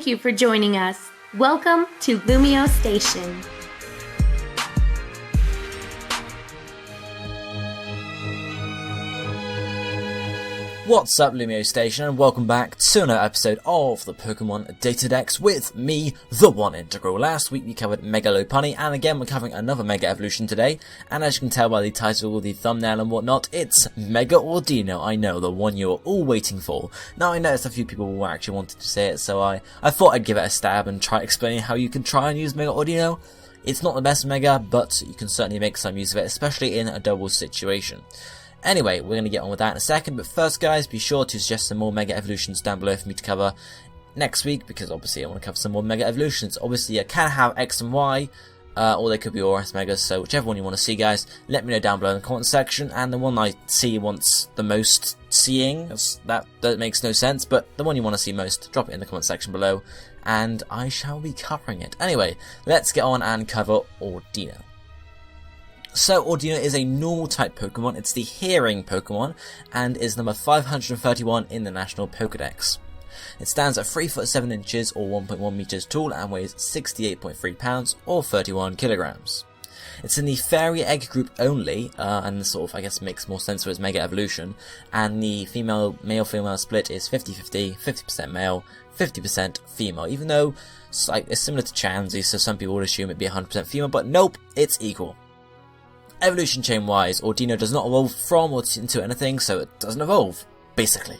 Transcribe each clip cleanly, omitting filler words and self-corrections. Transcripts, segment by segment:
Thank you for joining us. Welcome to LumioseStation. What's up, LumioseStation, and welcome back to another episode of the Pokémon DataDex with me, TheOneIntegral. Last week we covered Mega Lopunny, and again we're covering another Mega Evolution today, and as you can tell by the title, the thumbnail and whatnot, it's Mega Audino. I know, the one you're all waiting for. Now I noticed a few people actually wanted to say it, so I thought I'd give it a stab and try explaining how you can try and use Mega Audino. It's not the best Mega, but you can certainly make some use of it, especially in a double situation. Anyway, we're going to get on with that in a second, but first guys, be sure to suggest some more Mega Evolutions down below for me to cover next week, because obviously I want to cover some more Mega Evolutions. Obviously I can have X and Y, or they could be ORS Megas, so whichever one you want to see guys, let me know down below in the comment section, and the one I see wants the most seeing, that makes no sense, but the one you want to see most, drop it in the comment section below, and I shall be covering it. Anyway, let's get on and cover Audino. So, Audino is a normal type Pokemon, it's the hearing Pokemon, and is number 531 in the National Pokédex. It stands at 3 foot 7 inches or 1.1 meters tall and weighs 68.3 pounds or 31 kilograms. It's in the Fairy Egg group only, and sort of, I guess, makes more sense for its Mega Evolution, and the male-female split is 50-50, 50% male, 50% female, even though it's similar to Chansey, so some people would assume it'd be 100% female, but nope, it's equal. Evolution chain wise, Audino does not evolve from or into anything, so it doesn't evolve, basically.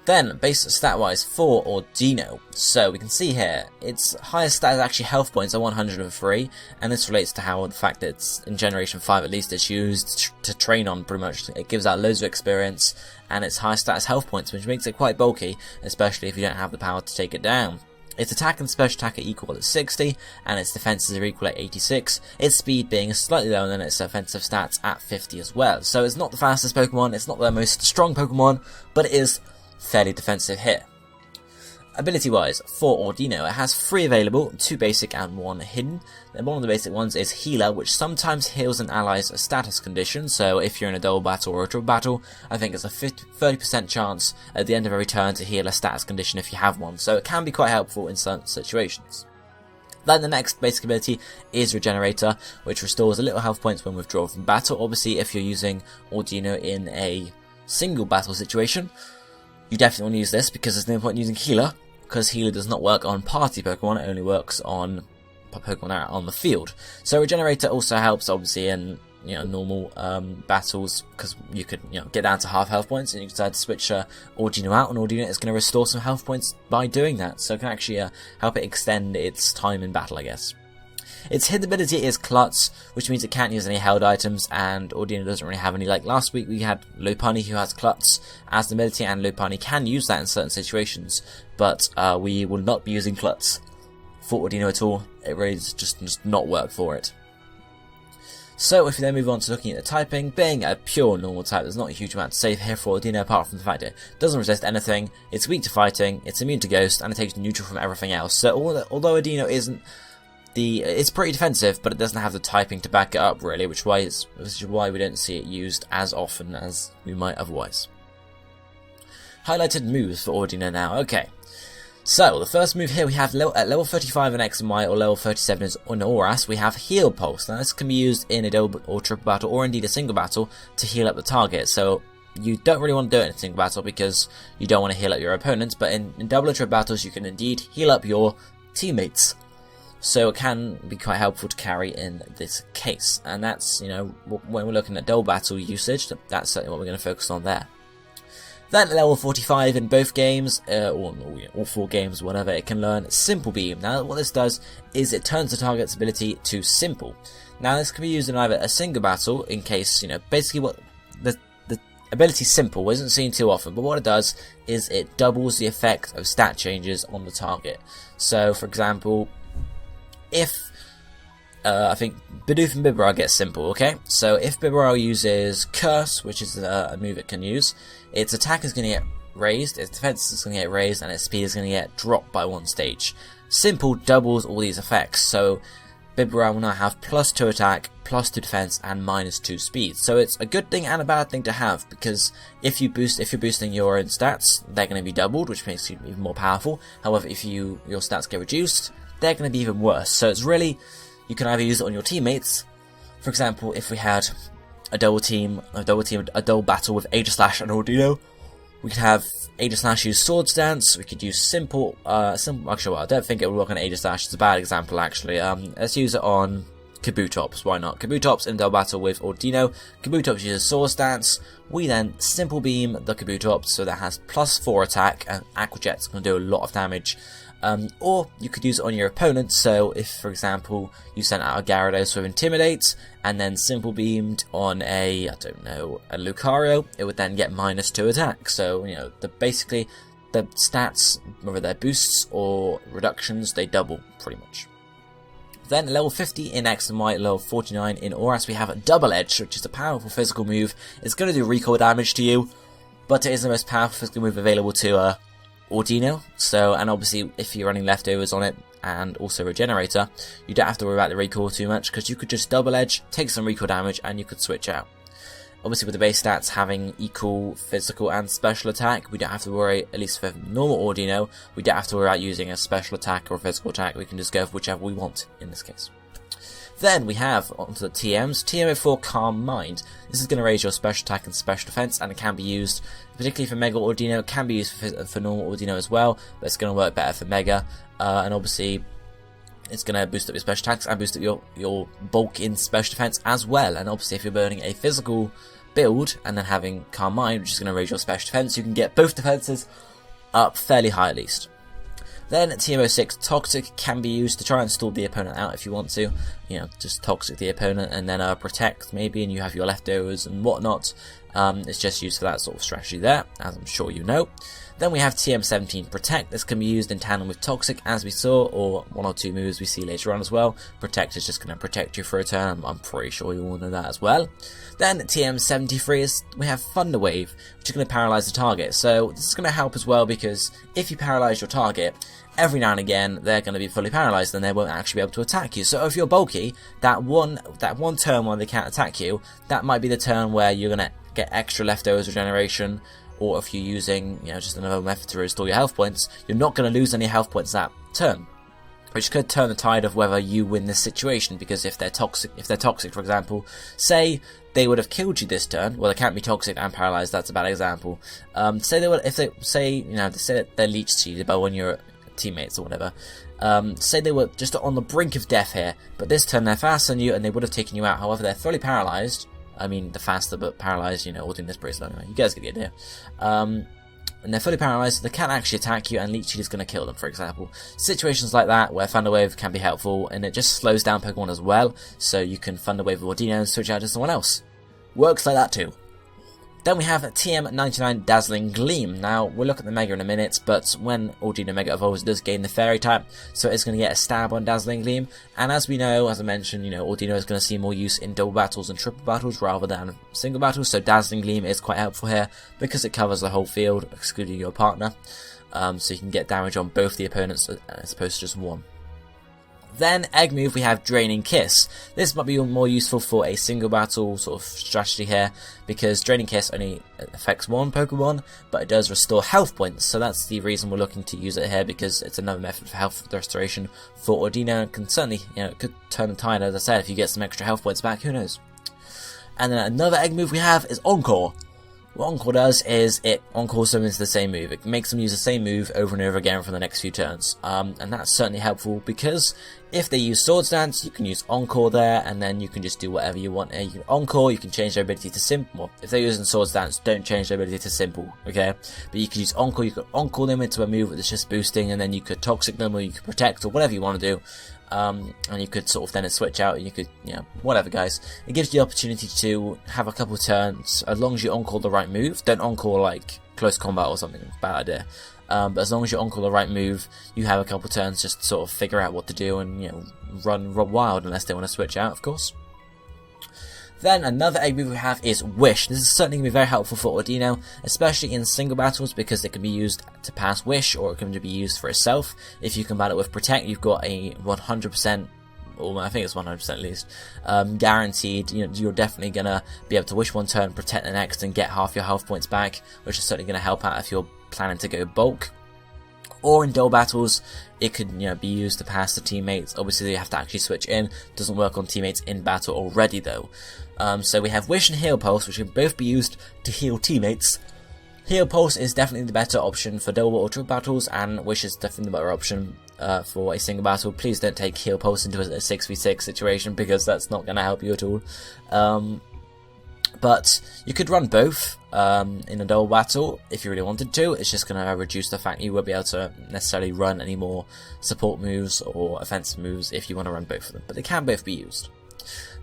Then, base stat wise for Audino, so we can see here, its highest stat is actually health points at 103, and this relates to how the fact that it's, in Generation 5 at least, it's used to train on pretty much. It gives out loads of experience, and its highest stat is health points, which makes it quite bulky, especially if you don't have the power to take it down. Its attack and special attack are equal at 60, and its defenses are equal at 86, its speed being slightly lower than its offensive stats at 50 as well. So it's not the fastest Pokemon, it's not the most strong Pokemon, but it is fairly defensive here. Ability wise, for Audino, it has 3 available, 2 basic and 1 hidden. And one of the basic ones is Healer, which sometimes heals an ally's status condition, so if you're in a double battle or a triple battle, I think it's a 30% chance at the end of every turn to heal a status condition if you have one, so it can be quite helpful in certain situations. Then the next basic ability is Regenerator, which restores a little health points when withdrawn from battle. Obviously, if you're using Audino in a single battle situation, you definitely want to use this, because there's no point in using Healer, because Healer does not work on party Pokemon, it only works on Pokemon out on the field. So Regenerator also helps, obviously, in normal battles, because you could get down to half health points, and you can decide to switch Audino out, and Audino is going to restore some health points by doing that, so it can actually help it extend its time in battle, I guess. Its hidden ability is Klutz, which means it can't use any held items, and Audino doesn't really have any. Like last week we had Lopunny who has Klutz as an ability, and Lopunny can use that in certain situations, but we will not be using Klutz for Audino at all. It really just not work for it. So if we then move on to looking at the typing, being a pure normal type, there's not a huge amount to say here for Audino apart from the fact that it doesn't resist anything, it's weak to fighting, it's immune to ghost, and it takes neutral from everything else. So although Audino isn't it's pretty defensive, but it doesn't have the typing to back it up really, which is why we don't see it used as often as we might otherwise. Highlighted moves for Audino now. Okay, so the first move here we have at level 35 in X and Y or level 37 is on Auras, we have Heal Pulse. Now this can be used in a double or triple battle, or indeed a single battle, to heal up the target. So you don't really want to do it in a single battle because you don't want to heal up your opponents, but in double or triple battles you can indeed heal up your teammates. So it can be quite helpful to carry in this case, and that's, when we're looking at double battle usage, that's certainly what we're going to focus on there. Then at level 45 in both games, or all 4 games, whatever, it can learn Simple Beam. Now what this does is it turns the target's ability to Simple. Now this can be used in either a single battle, in case, basically what the ability Simple isn't seen too often, but what it does is it doubles the effect of stat changes on the target. So for example, if I think Bidoof and Bibarel get Simple, okay? So if Bibarel uses Curse, which is a move it can use, its attack is going to get raised, its defense is going to get raised, and its speed is going to get dropped by 1 stage. Simple doubles all these effects, so Bibarel will now have +2 attack, +2 defense, and -2 speed. So it's a good thing and a bad thing to have, because if you're boosting your own stats, they're going to be doubled, which makes you even more powerful. However, if your stats get reduced, they're going to be even worse. So it's really, you can either use it on your teammates. For example, if we had a double battle with Aegislash and Audino, we could have Aegislash use Sword Stance. We could use simple. Actually, well, I don't think it would work on Aegislash. It's a bad example, actually. Let's use it on Kabutops. Why not? Kabutops in double battle with Audino. Kabutops uses Sword Stance. We then Simple Beam the Kabutops, so that has +4 attack, and Aqua Jet's going to do a lot of damage. Or you could use it on your opponent, so if, for example, you sent out a Gyarados with Intimidate, and then Simple Beamed on a Lucario, it would then get -2 attack. So, basically, the stats, whether they're boosts or reductions, they double, pretty much. Then, level 50 in X and Y, level 49 in Auras, we have a Double Edge, which is a powerful physical move. It's going to do recoil damage to you, but it is the most powerful physical move available to, Audino, and obviously if you're running leftovers on it and also Regenerator, you don't have to worry about the recoil too much, because you could just double edge, take some recoil damage, and you could switch out. Obviously with the base stats having equal physical and special attack, we don't have to worry, at least for normal Audino, we don't have to worry about using a special attack or a physical attack. We can just go for whichever we want in this case. Then we have onto the TMs. TM04 Calm Mind. This is going to raise your special attack and special defense, and it can be used, particularly for Mega Audino. It can be used for normal Audino as well, but it's going to work better for Mega. And obviously, it's going to boost up your special attacks and boost up your bulk in special defense as well. And obviously, if you're burning a physical build and then having Calm Mind, which is going to raise your special defense, you can get both defenses up fairly high at least. Then TM06 Toxic can be used to try and stall the opponent out if you want to. Just Toxic the opponent and then Protect maybe, and you have your leftovers and whatnot. It's just used for that sort of strategy there, as I'm sure you know. Then we have TM17 Protect. This can be used in tandem with Toxic, as we saw, or one or two moves we see later on as well. Protect is just going to protect you for a turn. I'm pretty sure you all know that as well. Then TM73 is, we have Thunder Wave, which is going to paralyze the target. So this is going to help as well, because if you paralyze your target, every now and again they're going to be fully paralyzed and they won't actually be able to attack you. So if you're bulky, that one turn when they can't attack you, that might be the turn where you're going to get extra leftovers regeneration. Or if you're using, just another method to restore your health points, you're not going to lose any health points that turn, which could turn the tide of whether you win this situation. Because if they're toxic, for example, say they would have killed you this turn. Well, they can't be toxic and paralyzed. That's a bad example. Say that they're leech seeded by one of your teammates or whatever. Say they were just on the brink of death here, but this turn they're faster than you and they would have taken you out. However, they're fully paralyzed. I mean, the faster but paralyzed, all doing this pretty slow anyway. You guys get the idea. And they're fully paralyzed, so they can't actually attack you, and Leech Seed is going to kill them, for example. Situations like that, where Thunder Wave can be helpful, and it just slows down Pokemon as well, so you can Thunder Wave with Audino and switch out to someone else. Works like that too. Then we have TM99 Dazzling Gleam. Now, we'll look at the Mega in a minute, but when Audino Mega evolves, it does gain the Fairy type, so it's going to get a stab on Dazzling Gleam. And as we know, as I mentioned, Audino is going to see more use in double battles and triple battles rather than single battles, so Dazzling Gleam is quite helpful here, because it covers the whole field, excluding your partner, so you can get damage on both the opponents as opposed to just one. Then, egg move, we have Draining Kiss. This might be more useful for a single battle sort of strategy here, because Draining Kiss only affects one Pokemon, but it does restore health points, so that's the reason we're looking to use it here, because it's another method for health restoration for Audino, and can certainly, it could turn the tide, as I said, if you get some extra health points back, who knows. And then another egg move we have is Encore. What Encore does is it encores them into the same move. It makes them use the same move over and over again for the next few turns. And that's certainly helpful, because if they use Sword Stance, you can use Encore there, and then you can just do whatever you want. You can Encore, you can change their ability to Simple. Well, if they're using Sword Stance, don't change their ability to Simple, okay? But you can use Encore, you can Encore them into a move that's just boosting, and then you could Toxic them, or you could Protect, or whatever you want to do. And you could sort of then switch out, and you could, whatever guys. It gives you the opportunity to have a couple of turns, as long as you Encore the right move. Don't Encore like Close Combat or something, bad idea. But as long as you Encore the right move, you have a couple of turns just to sort of figure out what to do and, run wild, unless they want to switch out, of course. Then another egg move we have is Wish. This is certainly going to be very helpful for Audino, especially in single battles, because it can be used to pass Wish, or it can be used for itself. If you combine it with Protect, you've got a 100% or I think it's 100% at least, guaranteed. You're definitely gonna be able to wish one turn, protect the next, and get half your health points back, which is certainly gonna help out if you're planning to go bulk. Or in duel battles, it could be used to pass the teammates. Obviously, you have to actually switch in. Doesn't work on teammates in battle already though. So we have Wish and Heal Pulse, which can both be used to heal teammates. Heal Pulse is definitely the better option for duel or triple battles, and Wish is definitely the better option for a single battle. Please don't take Heal Pulse into a 6v6 situation, because that's not going to help you at all. But you could run both in a duel battle if you really wanted to. It's just going to reduce the fact you won't be able to necessarily run any more support moves or offensive moves if you want to run both of them. But they can both be used.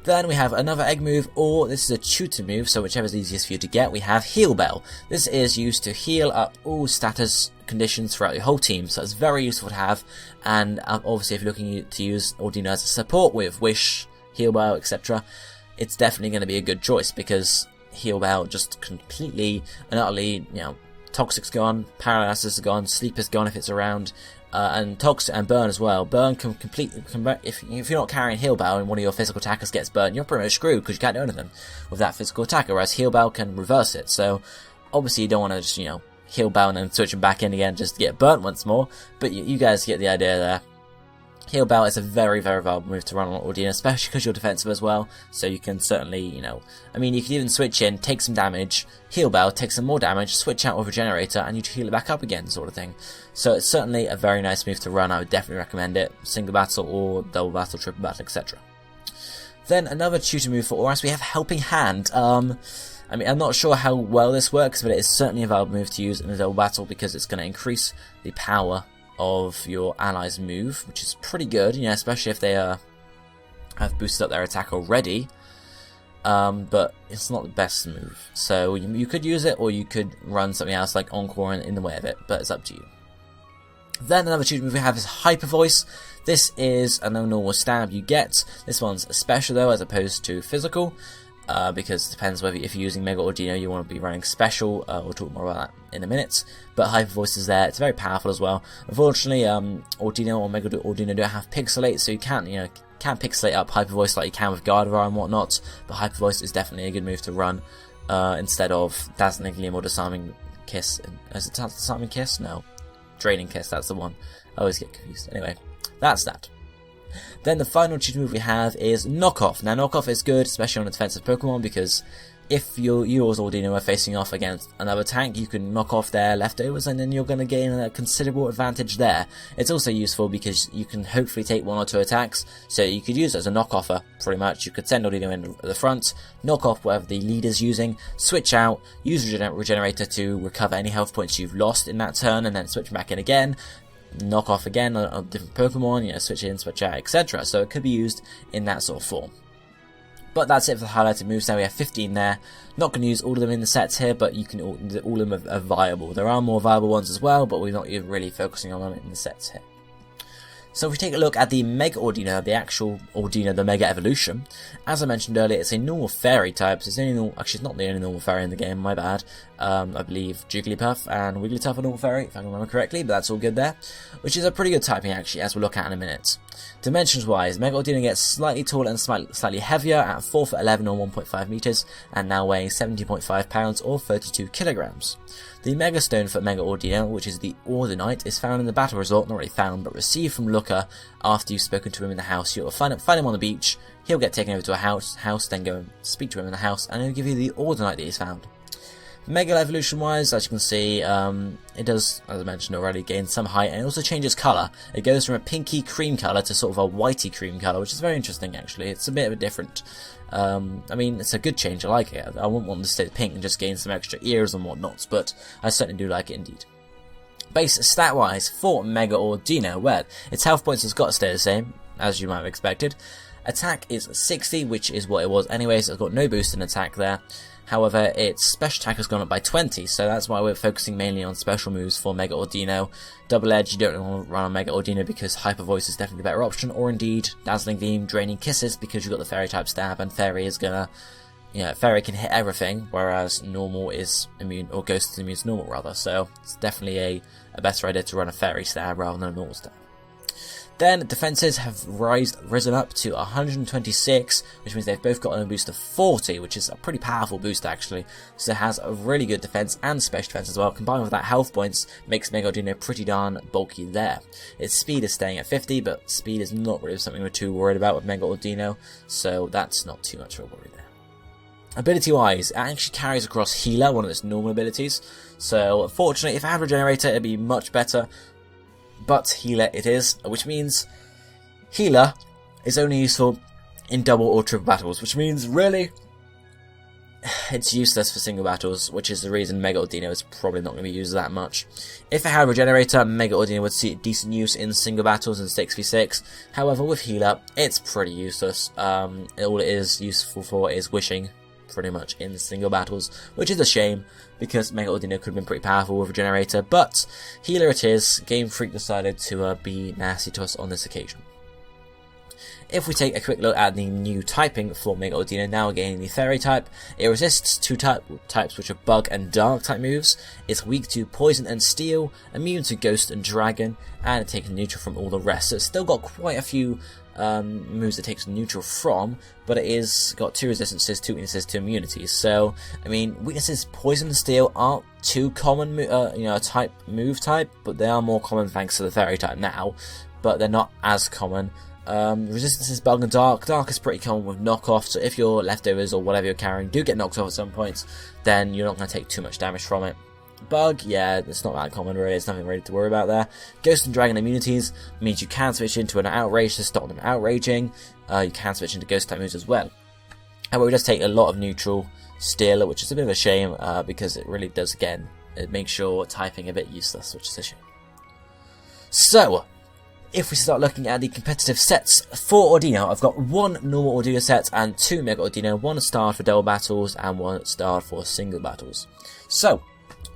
Then we have another egg move, or this is a tutor move, so whichever is easiest for you to get. We have Heal Bell. This is used to heal up all status conditions throughout your whole team, so it's very useful to have. And obviously if you're looking to use Audino as a support with Wish, Heal Bell, etc., it's definitely going to be a good choice, because Heal Bell just completely and utterly, Toxic's gone, Paralysis is gone, Sleep is gone if it's around, and Toxic and Burn as well. Burn can completely, if you're not carrying Heal Bell and one of your physical attackers gets burnt, you're pretty much screwed, because you can't do anything with that physical attacker, whereas Heal Bell can reverse it. So obviously you don't want to just, Heal Bell and then switch him back in again just to get burnt once more, but you guys get the idea there. Heal Bell is a very, very valuable move to run on Audino, especially because you're defensive as well, so you can certainly, you could even switch in, take some damage, Heal Bell, take some more damage, switch out with a generator, and you heal it back up again, sort of thing. So it's certainly a very nice move to run. I would definitely recommend it, single battle or double battle, triple battle, etc. Then another tutor move for Auras, we have Helping Hand. I'm not sure how well this works, but it is certainly a valuable move to use in a double battle, because it's going to increase the power of your allies' move, which is pretty good, especially if they have boosted up their attack already. But it's not the best move, so you could use it, or you could run something else like Encore in the way of it, but it's up to you. Then another tutor move we have is Hyper Voice. This is a normal stab you get. This one's special though, as opposed to physical. Because it depends whether if you're using Mega Audino you want to be running special, we'll talk more about that in a minute, but Hyper Voice is there, it's very powerful as well. Unfortunately, Audino or Mega Audino don't have Pixelate, so you can't pixelate up Hyper Voice like you can with Gardevoir and whatnot, but Hyper Voice is definitely a good move to run, instead of Dazzling Gleam or Disarming Kiss. Is it Disarming Kiss? No. Draining Kiss, that's the one. I always get confused. Anyway, that's that. Then the final tutor move we have is Knockoff. Now Knockoff is good, especially on a defensive Pokemon, because if you or Audino are facing off against another tank, you can knock off their leftovers, and then you're going to gain a considerable advantage there. It's also useful because you can hopefully take one or two attacks, so you could use it as a knockoffer, pretty much. You could send Audino in at the front, knock off whatever the leader's using, switch out, use Regenerator to recover any health points you've lost in that turn, and then switch back in again, knock off again on different Pokemon, switch in, switch out, etc. So it could be used in that sort of form. But that's it for the highlighted moves. Now we have 15 there. Not going to use all of them in the sets here, but you can all of them are viable. There are more viable ones as well, but we're not really focusing on them in the sets here. So if we take a look at the Mega Audino, the actual Audino, the Mega Evolution, as I mentioned earlier, it's a normal fairy type. So it's actually, it's not the only normal fairy in the game, my bad. I believe Jigglypuff and Wigglytuff are normal fairy, if I can remember correctly, but that's all good there. Which is a pretty good typing, actually, as we'll look at in a minute. Dimensions-wise, Mega Audino gets slightly taller and slightly heavier at 4'11" or 1.5 meters, and now weighing 70.5 pounds or 32 kilograms. The Mega Stone for Mega Audino, which is the Ordinite, is found in the battle resort, not really found, but received from Looker after you've spoken to him in the house. You'll find him on the beach, he'll get taken over to a house, then go and speak to him in the house, and he'll give you the Ordinite that he's found. Mega Evolution-wise, as you can see, it does, as I mentioned already, gain some height, and it also changes colour. It goes from a pinky cream colour to sort of a whitey cream colour, which is very interesting, actually. It's a bit of a different. It's a good change, I like it. I wouldn't want to stay pink and just gain some extra ears and whatnot, but I certainly do like it indeed. Base stat-wise, for Mega Audino, well, its health points has got to stay the same, as you might have expected. Attack is 60, which is what it was anyway, so it's got no boost in attack there. However, its special attack has gone up by 20, so that's why we're focusing mainly on special moves for Mega Audino. Double Edge, you don't want to run on Mega Audino because Hyper Voice is definitely the better option, or indeed Dazzling Gleam, Draining Kisses, because you've got the Fairy type stab, and Fairy is gonna, Fairy can hit everything, whereas Normal is immune, or Ghost is immune to Normal rather, so it's definitely a better idea to run a Fairy stab rather than a Normal stab. Then defenses have risen up to 126, which means they've both got a boost of 40, which is a pretty powerful boost actually. So it has a really good defense and special defense as well. Combined with that health points, makes Mega Audino pretty darn bulky there. Its speed is staying at 50, but speed is not really something we're too worried about with Mega Audino, so that's not too much of a worry there. Ability-wise, it actually carries across Healer, one of its normal abilities. So, unfortunately, if I had Regenerator, it'd be much better. But Healer it is, which means Healer is only useful in double or triple battles, which means, really, it's useless for single battles, which is the reason Mega Audino is probably not going to be used that much. If I had Regenerator, Mega Audino would see decent use in single battles and 6v6. However, with Healer, it's pretty useless. All it is useful for is wishing, pretty much, in single battles, which is a shame, because Mega Audino could have been pretty powerful with Regenerator, but Healer it is. Game Freak decided to be nasty to us on this occasion. If we take a quick look at the new typing for Mega Audino, now gaining the Fairy type, it resists two types which are Bug and Dark type moves, it's weak to Poison and Steel, immune to Ghost and Dragon, and it takes neutral from all the rest. So it's still got quite a few moves it takes neutral from, but it is got 2 resistances, 2 weaknesses, 2 immunities. So, I mean, weaknesses Poison and Steel aren't too common, move type, but they are more common thanks to the Fairy type now, but they're not as common. Resistance is Bug and Dark. Dark is pretty common with knockoff, so if your leftovers or whatever you're carrying do get knocked off at some points, then you're not going to take too much damage from it. Bug, yeah, it's not that common really, it's nothing really to worry about there. Ghost and Dragon immunities means you can switch into an outrage to stop them outraging. You can switch into ghost type moves as well. However, it does take a lot of neutral Steel, which is a bit of a shame, because it really does, again, it makes your typing a bit useless, which is a shame. So, if we start looking at the competitive sets for Audino, I've got 1 normal Audino set and 2 Mega Audino, 1 starred for double battles and 1 starred for single battles. So,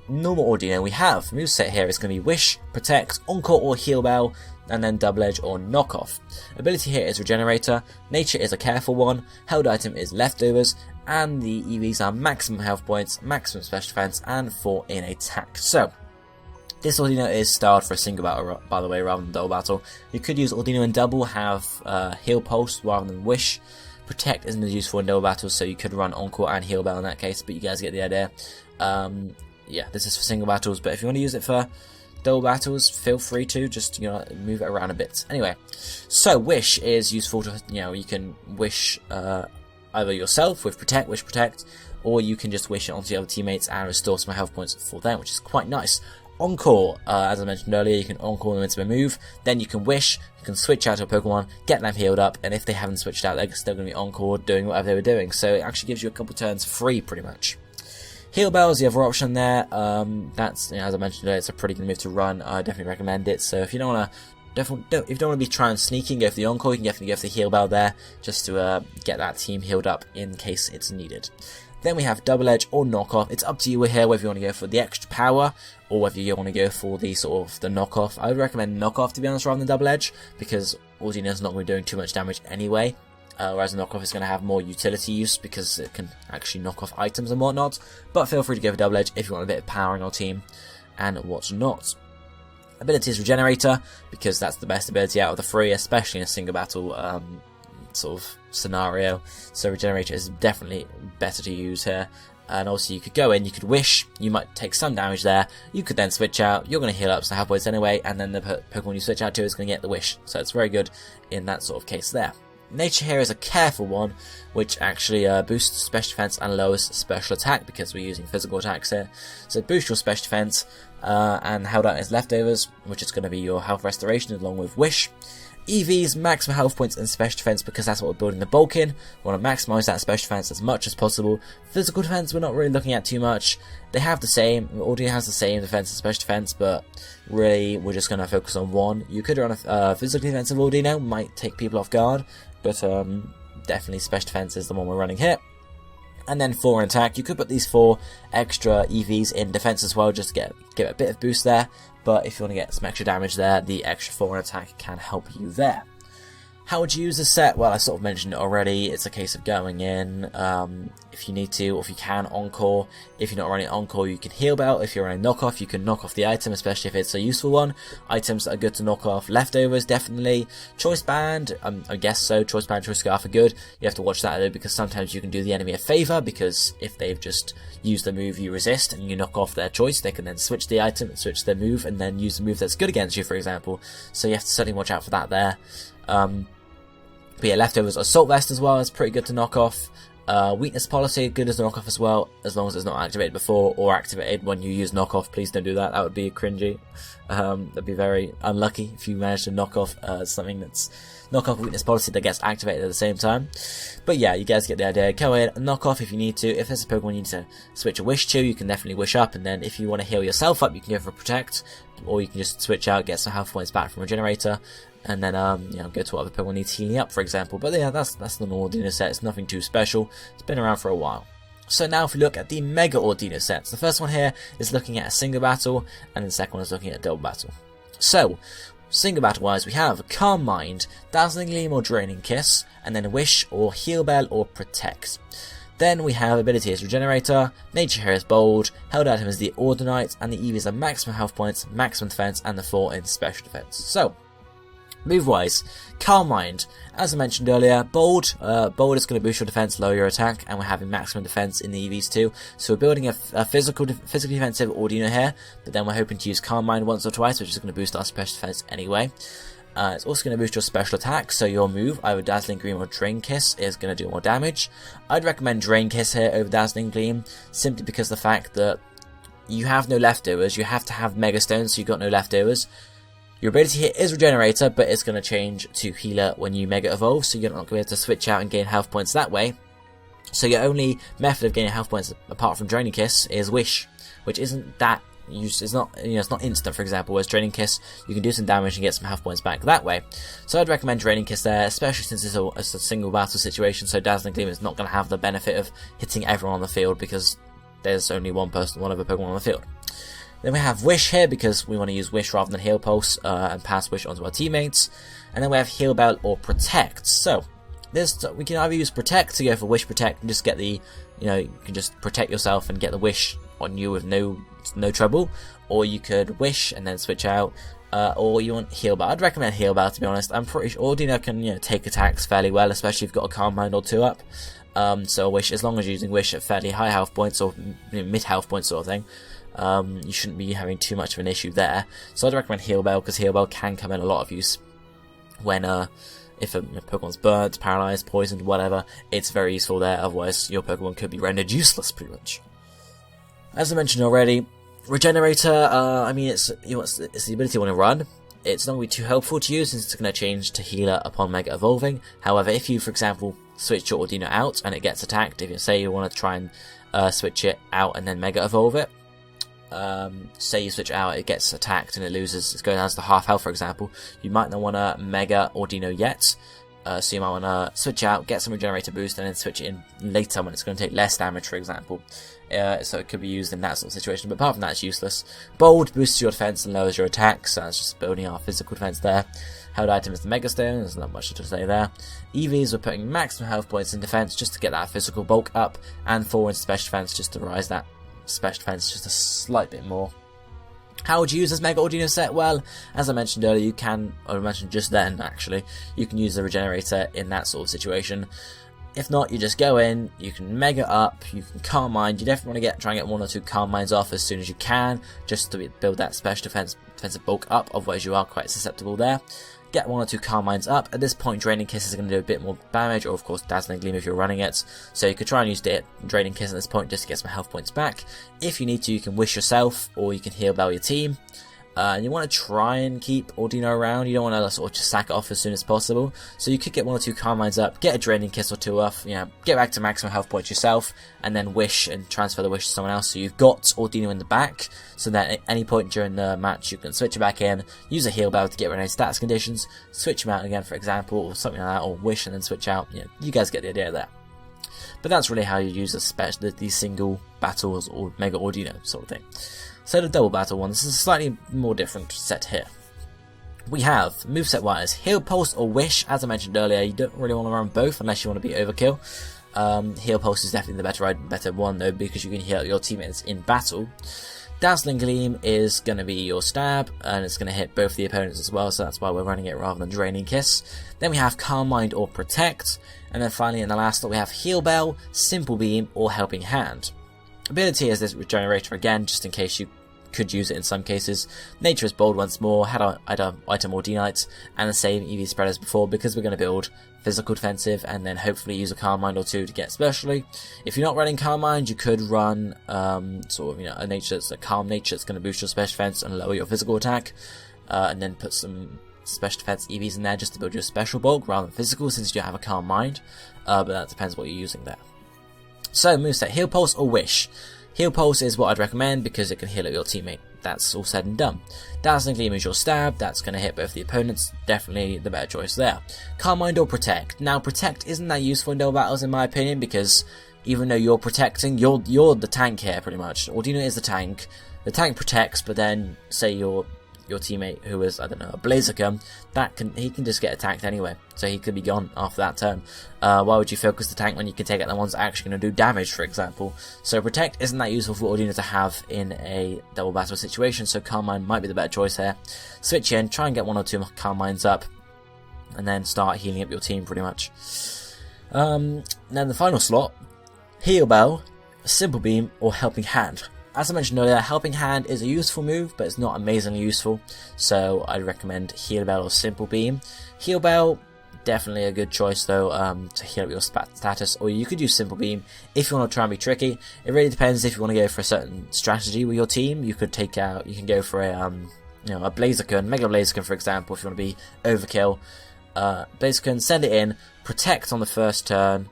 normal Audino, we have moveset here is going to be Wish, Protect, Encore or Heal Bell, and then Double Edge or Knockoff. Ability here is Regenerator, Nature is a careful one, held item is Leftovers, and the EVs are maximum health points, maximum special defense, and 4 in attack. So, this Audino is starred for a single battle, by the way, rather than double battle. You could use Audino in double, have Heal Pulse rather than Wish. Protect isn't as useful in double battles, so you could run Encore and Heal Bell in that case, but you guys get the idea. Yeah, this is for single battles, but if you want to use it for double battles, feel free to, just, move it around a bit. Anyway, so Wish is useful to, you can wish either yourself with Protect, Wish Protect, or you can just wish it onto your other teammates and restore some health points for them, which is quite nice. Encore, as I mentioned earlier, you can Encore them into a move, then you can Wish, you can switch out to a Pokemon, get them healed up, and if they haven't switched out, they're still going to be Encore doing whatever they were doing, so it actually gives you a couple turns free, pretty much. Heal Bell is the other option there. That's, as I mentioned earlier, it's a pretty good move to run. I definitely recommend it. So if you don't want to, be trying sneaking, go for the Encore. You can definitely go for the Heal Bell there, just to get that team healed up in case it's needed. Then we have Double Edge or Knockoff. It's up to you here whether you want to go for the extra power or whether you want to go for the the Knockoff. I would recommend Knockoff, to be honest, rather than Double Edge, because Audino's not going to be doing too much damage anyway. Whereas a Knockoff is going to have more utility use because it can actually knock off items and whatnot. But feel free to go for Double Edge if you want a bit of power in your team and whatnot. Ability is Regenerator, because that's the best ability out of the 3, especially in a single battle scenario. So Regenerator is definitely better to use here. And also you could go in, you could Wish, you might take some damage there, you could then switch out, you're going to heal up some health points anyway, and then the Pokemon you switch out to is going to get the Wish. So it's very good in that sort of case there. Nature here is a careful one, which actually boosts special defense and lowers special attack, because we're using physical attacks here. So boost your special defense, and held out is Leftovers, which is going to be your health restoration along with Wish. EVs, maximum health points and special defense, because that's what we're building the bulk in. We want to maximise that special defense as much as possible. Physical defense we're not really looking at too much. They have the same, Audino has the same defense and special defense, but really we're just going to focus on one. You could run a physical defensive Audino, might take people off guard, but definitely special defense is the one we're running here. And then 4 in attack. You could put these 4 extra EVs in defense as well, just to get a bit of boost there. But if you want to get some extra damage there, the extra 4 in attack can help you there. How would you use this set? Well, I sort of mentioned it already. It's a case of going in, if you need to, or if you can, Encore. If you're not running Encore, you can heal belt. If you're running knockoff, you can knock off the item, especially if it's a useful one. Items that are good to knock off. Leftovers, definitely. Choice Band, I guess so. Choice Band, Choice Scarf are good. You have to watch that though, because sometimes you can do the enemy a favour, because if they've just used the move you resist and you knock off their choice, they can then switch the item and switch their move and then use the move that's good against you, for example. So you have to certainly watch out for that there. But yeah, Leftovers. Assault Vest as well is pretty good to knock off. Weakness Policy, good as a knockoff as well, as long as it's not activated before or activated when you use knockoff. Please don't do that, that would be cringy. That'd be very unlucky if you manage to knock off something that's knockoff Weakness Policy that gets activated at the same time. But yeah, you guys get the idea. Go ahead and knock off if you need to. If there's a Pokemon you need to switch a Wish to, you can definitely Wish up, and then if you want to heal yourself up, you can go for Protect, or you can just switch out, get some health points back from Regenerator, and then go to what other Pokemon needs healing up, for example. But yeah, that's the normal Audino set. It's nothing too special. It's been around for a while. So now if we look at the Mega Audino sets, the first one here is looking at a single battle, and the second one is looking at a double battle. So, single battle wise, we have Calm Mind, Dazzling Gleam or Draining Kiss, and then Wish or Heal Bell or Protect. Then we have ability as Regenerator, nature here is Bold, held item is the Audinite, and the EVs are maximum health points, maximum defense, and the 4 in special defense. So, move-wise, Calm Mind. As I mentioned earlier, Bold. Bold is going to boost your defense, lower your attack, and we're having maximum defense in the EVs too. So we're building a physically defensive Audino here, but then we're hoping to use Calm Mind once or twice, which is going to boost our special defense anyway. It's also going to boost your special attack, so your move, either Dazzling Gleam or Drain Kiss, is going to do more damage. I'd recommend Drain Kiss here over Dazzling Gleam, simply because of the fact that you have no leftovers. You have to have Mega Stones, so you've got no leftovers. Your ability here is Regenerator, but it's going to change to Healer when you Mega Evolve, so you're not going to be able to switch out and gain health points that way. So your only method of gaining health points, apart from Draining Kiss, is Wish, which isn't that used. It's not, it's not instant, for example, whereas Draining Kiss, you can do some damage and get some health points back that way. So I'd recommend Draining Kiss there, especially since it's a single battle situation, so Dazzling Gleam is not going to have the benefit of hitting everyone on the field, because there's only one other Pokemon on the field. Then we have Wish here, because we want to use Wish rather than Heal Pulse, and pass Wish onto our teammates. And then we have Heal Bell or Protect. So, we can either use Protect to go for Wish Protect and just get the, you can just protect yourself and get the Wish on you with no trouble. Or you could Wish and then switch out, or you want Heal Bell. I'd recommend Heal Bell, to be honest. I'm pretty sure Audino can, take attacks fairly well, especially if you've got a Calm Mind or two up. So Wish, as long as you're using Wish at fairly high health points, or mid health points sort of thing, you shouldn't be having too much of an issue there. So I'd recommend Heal Bell, because Heal Bell can come in a lot of use when if a Pokemon's burnt, paralyzed, poisoned, whatever. It's very useful there, otherwise your Pokemon could be rendered useless pretty much. As I mentioned already, Regenerator, it's the ability you want to run. It's not going to be too helpful to use, since it's going to change to Healer upon Mega Evolving. However, if you, for example, switch your Audino out and it gets attacked, if you say you want to try and switch it out and then Mega Evolve it, say you switch it out, it gets attacked and it's going down to half health, for example, you might not want to Mega Audino yet, so you might want to switch out, get some Regenerator boost, and then switch it in later when it's going to take less damage, for example. So it could be used in that sort of situation, but apart from that, it's useless. Bold boosts your defense and lowers your attack, so that's just building our physical defense there. Held item is the Mega Stone, there's not much to say there. EVs, we're putting maximum health points in defense just to get that physical bulk up, and 4 in special defense just to rise that special defense just a slight bit more. How would you use this Mega Audino set? Well, as I mentioned earlier, you can, or I mentioned just then actually, you can use the Regenerator in that sort of situation. If not, you just go in, you can Mega up, you can Calm Mind. You definitely want to try and get 1 or 2 Calm Minds off as soon as you can, just to build that special defensive bulk up, otherwise you are quite susceptible there. Get 1 or 2 Calm Minds up. At this point, Draining Kiss is going to do a bit more damage, or of course Dazzling Gleam if you're running it. So you could try and use Draining Kiss at this point just to get some health points back. If you need to, you can Wish yourself, or you can Heal Bell your team. You want to try and keep Audino around. You don't want to sort of just sack it off as soon as possible. So you could get 1 or 2 Calm Minds up, get a Draining Kiss or 2 off, get back to maximum health points yourself, and then Wish and transfer the Wish to someone else. So you've got Audino in the back, so that at any point during the match you can switch it back in, use a Heal Bell to get rid of any stats conditions, switch them out again, for example, or something like that, or Wish and then switch out. You guys get the idea there. But that's really how you use these single battles or Mega Audino sort of thing. So the double battle one, this is a slightly more different set here. we have moveset wise, Heal Pulse or Wish. As I mentioned earlier, you don't really want to run both unless you want to be overkill. Heal Pulse is definitely the better one though, because you can heal your teammates in battle. Dazzling Gleam is going to be your stab, and it's going to hit both the opponents as well, so that's why we're running it rather than Draining Kiss. Then we have Calm Mind or Protect, and then finally in the last slot we have Heal Bell, Simple Beam, or Helping Hand. Ability is this Regenerator again, just in case you could use it in some cases. Nature is bold once more, had item Audino, and the same EV spread as before, because we're going to build physical defensive and then hopefully use a Calm Mind or two to get specially. If you're not running Calm Mind, you could run sort of, you know, a nature that's a calm nature that's going to boost your special defense and lower your physical attack, and then put some special defense EVs in there just to build your special bulk rather than physical, since you have a Calm Mind, but that depends what you're using there. So moveset, Heal Pulse or Wish. Heal Pulse is what I'd recommend because it can heal up your teammate. That's all said and done. Dazzling Gleam is your stab, that's going to hit both the opponents, definitely the better choice there. Calm Mind or Protect. Now Protect isn't that useful in double battles in my opinion, because even though you're protecting, you're the tank here pretty much. Audino is the tank protects, but then say your teammate who is, I don't know, a Blaziken, he can just get attacked anyway, so he could be gone after that turn. Why would you focus the tank when you can take out the ones that are actually going to do damage, for example? So Protect isn't that useful for Audino to have in a double battle situation, so Calm Mind might be the better choice here. Switch in, try and get 1 or 2 Calm Minds up, and then start healing up your team pretty much. Then the final slot, Heal Bell, Simple Beam, or Helping Hand. As I mentioned earlier, Helping Hand is a useful move, but it's not amazingly useful, so I'd recommend Heal Bell or Simple Beam. Heal Bell, definitely a good choice though, to heal up your status, or you could use Simple Beam if you want to try and be tricky. It really depends if you want to go for a certain strategy with your team. You can go for a Blaziken, Mega Blaziken for example, if you want to be overkill. Blaziken, send it in, protect on the first turn.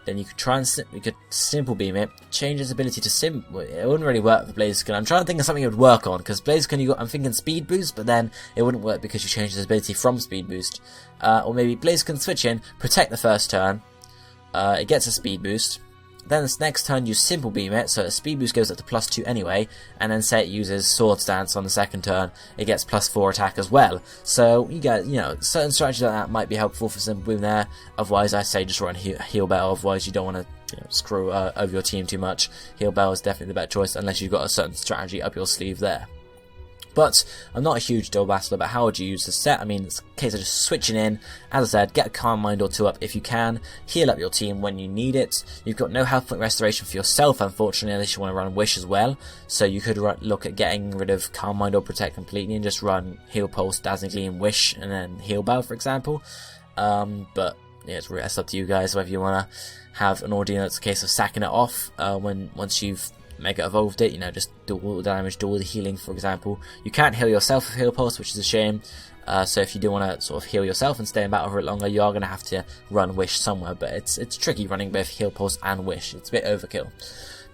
Then you could Simple Beam it, change its ability to it wouldn't really work for Blaziken. I'm trying to think of something it would work on, because Blaziken I'm thinking Speed Boost, but then it wouldn't work because you changed its ability from Speed Boost. Or maybe Blaziken switch in, protect the first turn, it gets a Speed Boost. Then this next turn you Simple Beam it, so the Speed Boost goes up to +2 anyway, and then say it uses Sword Stance on the second turn, it gets +4 attack as well. So you guys, certain strategies like that might be helpful for Simple Beam there. Otherwise, I say just run Heal Bell. Otherwise, you don't want to screw over your team too much. Heal Bell is definitely the better choice unless you've got a certain strategy up your sleeve there. But I'm not a huge double battler, but how would you use this set? I mean, it's a case of just switching in. As I said, get a Calm Mind or 2 up if you can. Heal up your team when you need it. You've got no health point restoration for yourself, unfortunately, unless you want to run Wish as well. So you could look at getting rid of Calm Mind or Protect completely and just run Heal Pulse, Dazzling Gleam, Wish, and then Heal Bell, for example. But yeah, it's up to you guys whether you want to have an Audino that's a case of sacking it off once you've Mega evolved it, just do all the damage, do all the healing, for example. You can't heal yourself with Heal Pulse, which is a shame. So if you do want to sort of heal yourself and stay in battle for it longer, you are going to have to run Wish somewhere. But it's tricky running both Heal Pulse and Wish. It's a bit overkill.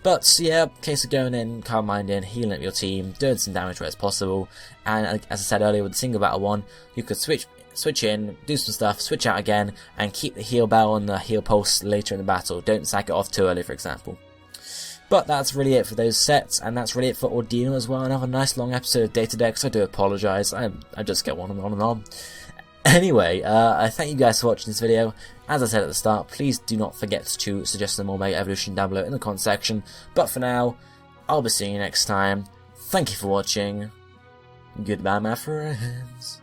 But yeah, case of going in, Calm Mind in, healing up your team, doing some damage where it's possible. And as I said earlier, with the single battle one, you could switch in, do some stuff, switch out again, and keep the Heal Bell and the Heal Pulse later in the battle. Don't sack it off too early, for example. But that's really it for those sets, and that's really it for Audino as well. Another nice long episode of DataDex. I do apologise, I just get on and on. Anyway, I thank you guys for watching this video. As I said at the start, please do not forget to suggest some more Mega Evolution down below in the comment section. But for now, I'll be seeing you next time. Thank you for watching. Goodbye, my friends.